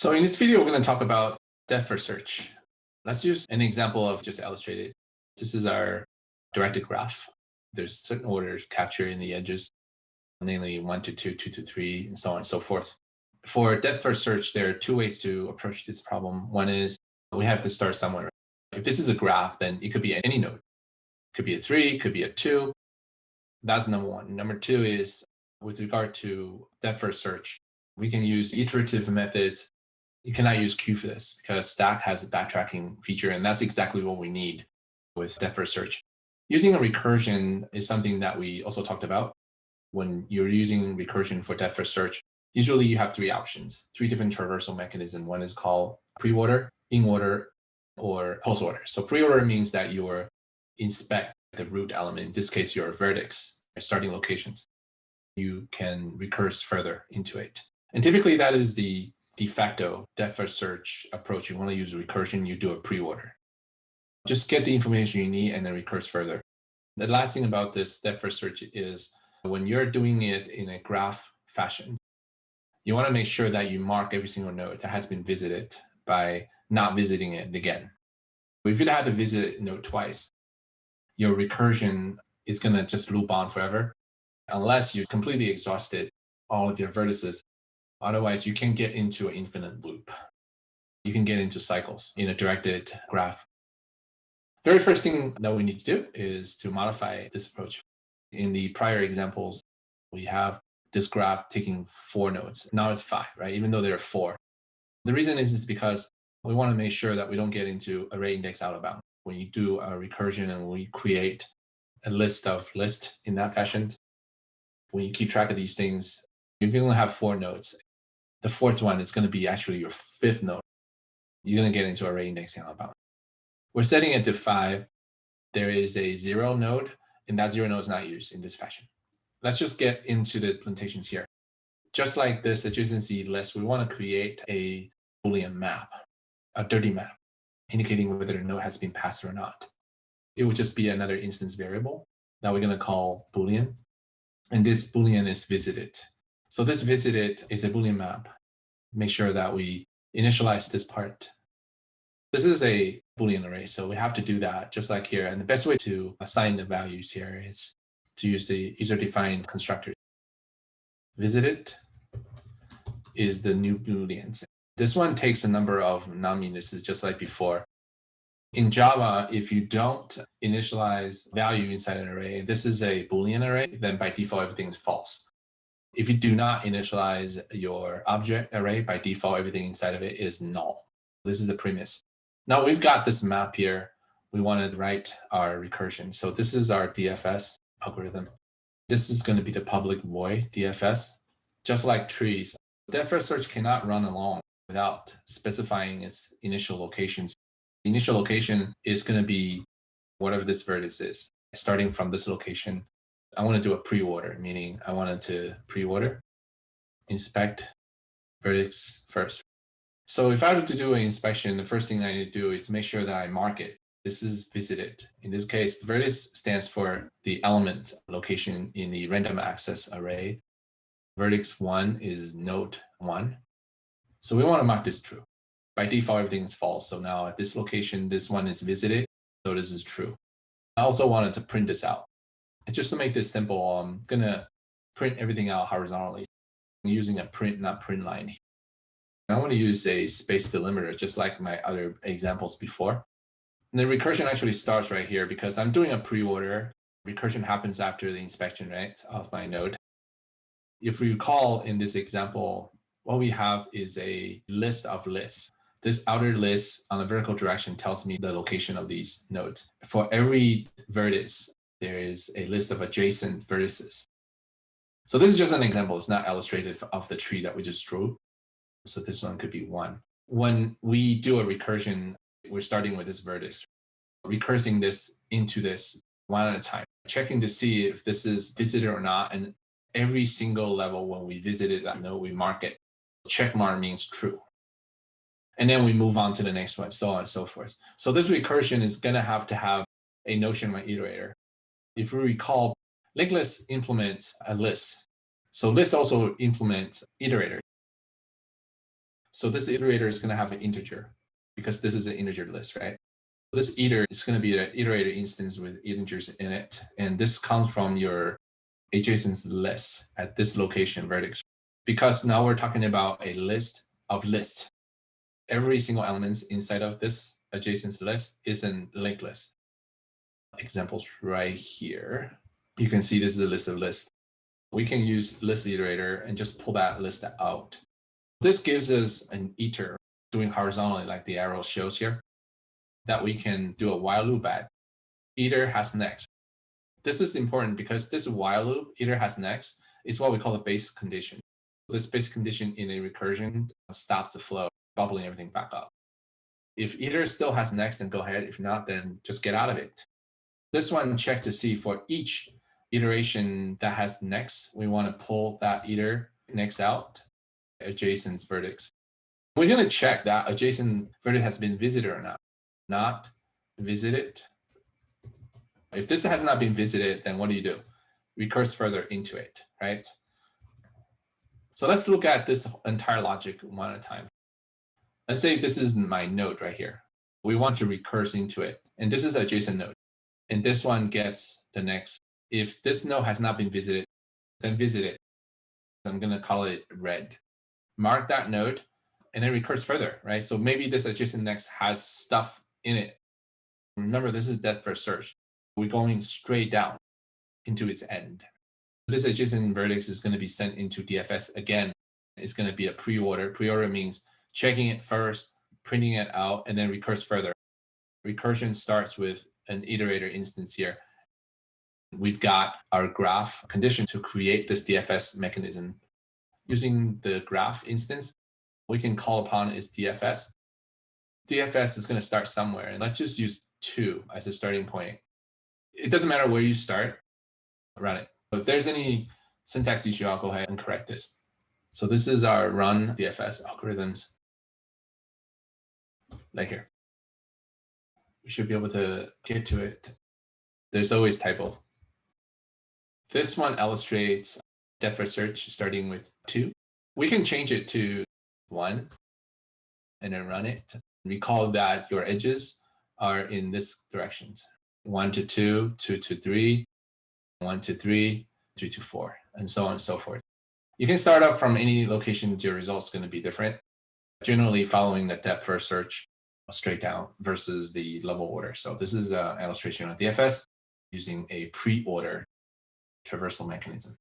So in this video, we're going to talk about depth first search. Let's use an example of just illustrated. This is our directed graph. There's certain orders captured in the edges, namely 1 to 2, 2 to 3, and so on and so forth. For depth first search, there are two ways to approach this problem. One is we have to start somewhere. If this is a graph, then it could be any node. It could be a 3, it could be a 2. That's number one. Number two is with regard to depth first search, we can use iterative methods. You cannot use Q for this because Stack has a backtracking feature, and that's exactly what we need with depth first search. Using a recursion is something that we also talked about. When you're using recursion for depth first search, usually you have three options, three different traversal mechanisms. One is called pre-order, in-order, or post-order. So pre-order means that you inspect the root element, in this case, your vertex, your starting locations. You can recurse further into it. And typically that is the de facto depth first search approach. You want to use recursion, you do a pre-order. Just get the information you need and then recurse further. The last thing about this depth first search is when you're doing it in a graph fashion, you want to make sure that you mark every single node that has been visited by not visiting it again. If you had to visit a node twice, your recursion is going to just loop on forever unless you've completely exhausted all of your vertices. Otherwise, you can get into an infinite loop. You can get into cycles in a directed graph. Very first thing that we need to do is to modify this approach. In the prior examples, we have this graph taking 4 nodes. Now it's 5, right? Even though there are 4. The reason is because we want to make sure that we don't get into array index out of bound. When you do a recursion and we create a list of lists in that fashion, when you keep track of these things, if you only have 4 nodes, the 4th one is going to be actually your 5th node. You're going to get into array indexing out of bound. We're setting it to 5. There is a 0 node, and that 0 node is not used in this fashion. Let's just get into the implementations here. Just like this adjacency list, we want to create a Boolean map, a dirty map, indicating whether a node has been passed or not. It would just be another instance variable that we're going to call Boolean. And this Boolean is visited. So this visited is a Boolean map. Make sure that we initialize this part. This is a Boolean array, so we have to do that just like here. And the best way to assign the values here is to use the user-defined constructor. Visited is the new Booleans. This one takes a number of non-indices just like before. In Java, if you don't initialize value inside an array, this is a Boolean array, then by default, everything is false. If you do not initialize your object array, by default, everything inside of it is null. This is the premise. Now we've got this map here. We want to write our recursion. So this is our DFS algorithm. This is going to be the public void DFS. Just like trees, depth first search cannot run along without specifying its initial locations. The initial location is going to be whatever this vertex is. Starting from this location, I want to do a pre-order, meaning I wanted to pre-order, inspect vertex first. So if I were to do an inspection, the first thing I need to do is make sure that I mark it. This is visited. In this case, vertex stands for the element location in the random access array. Vertex 1 is node 1. So we want to mark this true. By default, everything is false. So now at this location, this one is visited. So this is true. I also wanted to print this out. And just to make this simple, I'm going to print everything out horizontally. I'm using a print, not print line. I want to use a space delimiter, just like my other examples before. And the recursion actually starts right here because I'm doing a pre-order. Recursion happens after the inspection, right, of my node. If we recall in this example, what we have is a list of lists. This outer list on the vertical direction tells me the location of these nodes. For every vertex, there is a list of adjacent vertices. So this is just an example. It's not illustrative of the tree that we just drew. So this one could be 1. When we do a recursion, we're starting with this vertex, recursing this into this one at a time, checking to see if this is visited or not. And every single level, when we visited that node, we mark it. Check mark means true. And then we move on to the next one, so on and so forth. So this recursion is going to have a notion of an iterator. If we recall, linked list implements a list. So list also implements iterator. So this iterator is going to have an integer because this is an integer list, right? This iter is going to be an iterator instance with integers in it. And this comes from your adjacent list at this location vertex. Because now we're talking about a list of lists. Every single element inside of this adjacent list is a linked list. Examples right here. You can see this is a list of lists. We can use list iterator and just pull that list out. This gives us an iter doing horizontally like the arrow shows here that we can do a while loop at. Iter has next. This is important because this while loop, iter has next, is what we call a base condition. This base condition in a recursion stops the flow, bubbling everything back up. If iter still has next, then go ahead. If not, then just get out of it. This one, check to see for each iteration that has next, we want to pull that iter next out, adjacent vertex. We're going to check that adjacent vertex has been visited or not. Not visited. If this has not been visited, then what do? Recurse further into it, right? So let's look at this entire logic one at a time. Let's say this is my node right here. We want to recurse into it. And this is adjacent node. And this one gets the next. If this node has not been visited, then visit it. I'm going to call it red. Mark that node and then recurse further, right? So maybe this adjacent next has stuff in it. Remember, this is depth first search. We're going straight down into its end. This adjacent vertex is going to be sent into DFS. Again, it's going to be a pre-order. Pre-order means checking it first, printing it out, and then recurse further. Recursion starts with an iterator instance here. We've got our graph condition to create this DFS mechanism. Using the graph instance, we can call upon its DFS. DFS is going to start somewhere, and let's just use 2 as a starting point. It doesn't matter where you start, run it. If there's any syntax issue, I'll go ahead and correct this. So this is our run DFS algorithms. Like here. We should be able to get to it. There's always typo. This one illustrates depth first search starting with 2. We can change it to 1 and then run it. Recall that your edges are in this directions. 1 to 2, 2 to 3, 1 to 3, 3 to 4, and so on and so forth. You can start up from any location. Your results going to be different. Generally following the depth first search straight down versus the level order. So this is an illustration of DFS using a pre-order traversal mechanism.